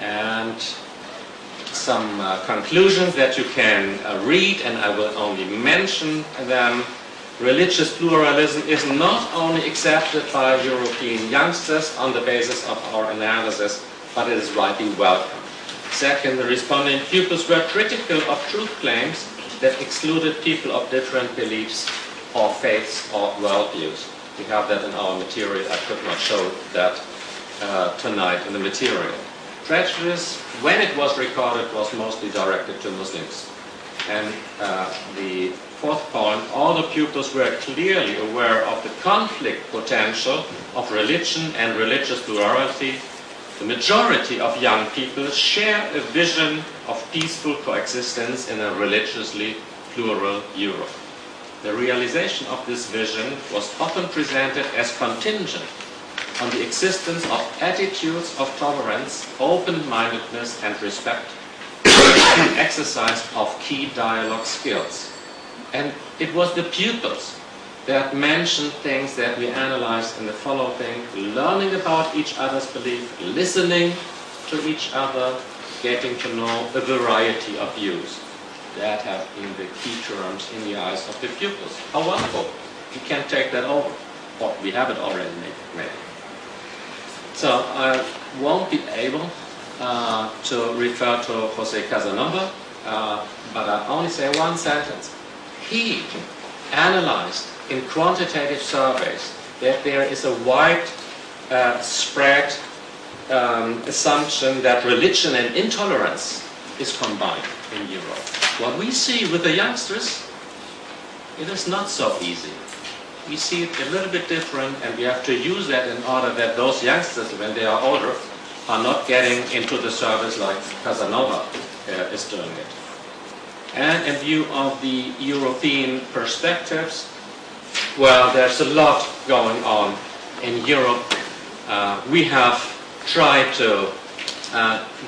and some conclusions that you can read, and I will only mention them. Religious pluralism is not only accepted by European youngsters on the basis of our analysis, but it is widely welcomed. Second, the responding pupils were critical of truth claims that excluded people of different beliefs or faiths or worldviews. We have that in our material. I could not show that tonight in the material. Prejudice, when it was recorded, was mostly directed to Muslims. And the fourth point, all the pupils were clearly aware of the conflict potential of religion and religious plurality. The majority of young people share a vision of peaceful coexistence in a religiously plural Europe. The realization of this vision was often presented as contingent on the existence of attitudes of tolerance, open-mindedness and respect, and exercise of key dialogue skills. And it was the pupils that mentioned things that we analyzed in the following: learning about each other's belief, listening to each other, getting to know a variety of views. That have been the key terms in the eyes of the pupils. How wonderful! We can take that over. Or we have it already maybe. So I won't be able to refer to Jose Casanova, but I'll only say one sentence. He analyzed in quantitative surveys that there is a wide spread assumption that religion and intolerance is combined in Europe. What we see with the youngsters, it is not so easy. We see it a little bit different, and we have to use that in order that those youngsters, when they are older, are not getting into the service like Casanova is doing it. And in view of the European perspectives, well, there's a lot going on in Europe. We have tried to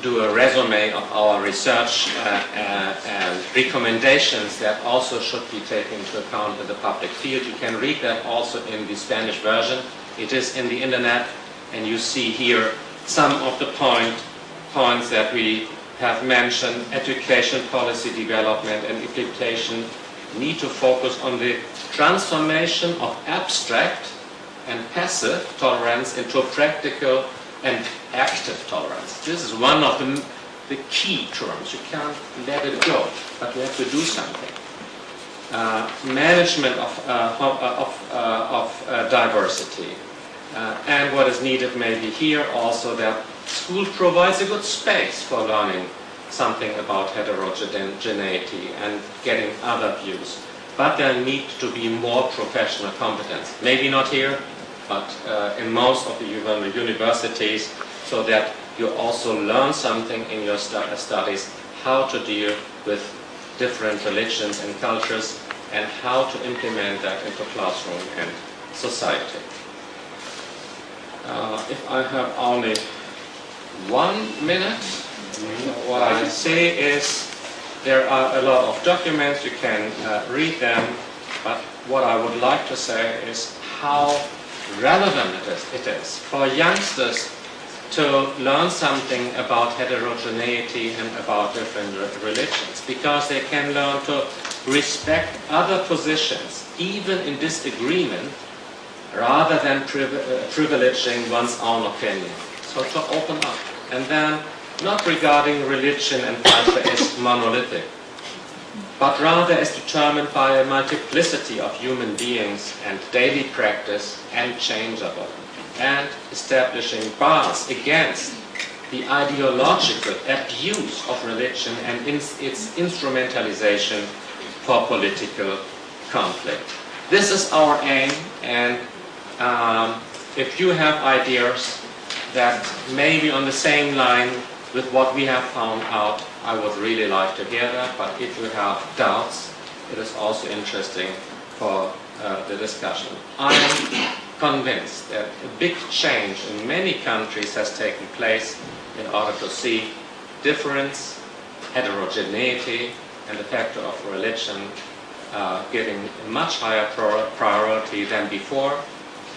do a resume of our research and recommendations that also should be taken into account in the public field. You can read that also in the Spanish version. It is in the internet, and you see here some of the points that we have mentioned. Education policy development and implementation need to focus on the transformation of abstract and passive tolerance into practical and active tolerance. This is one of the key terms. You can't let it go, but you have to do something. Management of diversity. And what is needed maybe here also, that school provides a good space for learning something about heterogeneity and getting other views. But there need to be more professional competence. Maybe not here, but in most of the universities, so that you also learn something in your studies, how to deal with different religions and cultures, and how to implement that into classroom and society. If I have only 1 minute, what I say is there are a lot of documents, you can read them, but what I would like to say is how relevant it is for youngsters to learn something about heterogeneity and about different religions, because they can learn to respect other positions, even in disagreement, rather than privileging one's own opinion. So to open up, and then not regarding religion and culture as monolithic, but rather as determined by a multiplicity of human beings and daily practice and changeable, and establishing bars against the ideological abuse of religion and its instrumentalization for political conflict. This is our aim, and if you have ideas that may be on the same line with what we have found out, I would really like to hear that. But if you have doubts, it is also interesting for the discussion. I am convinced that a big change in many countries has taken place in order to see difference, heterogeneity, and the factor of religion getting a much higher priority than before.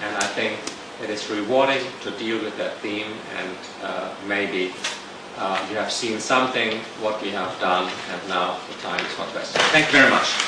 And I think it is rewarding to deal with that theme, and maybe you have seen something, what we have done, and now the time is for questions. Thank you very much.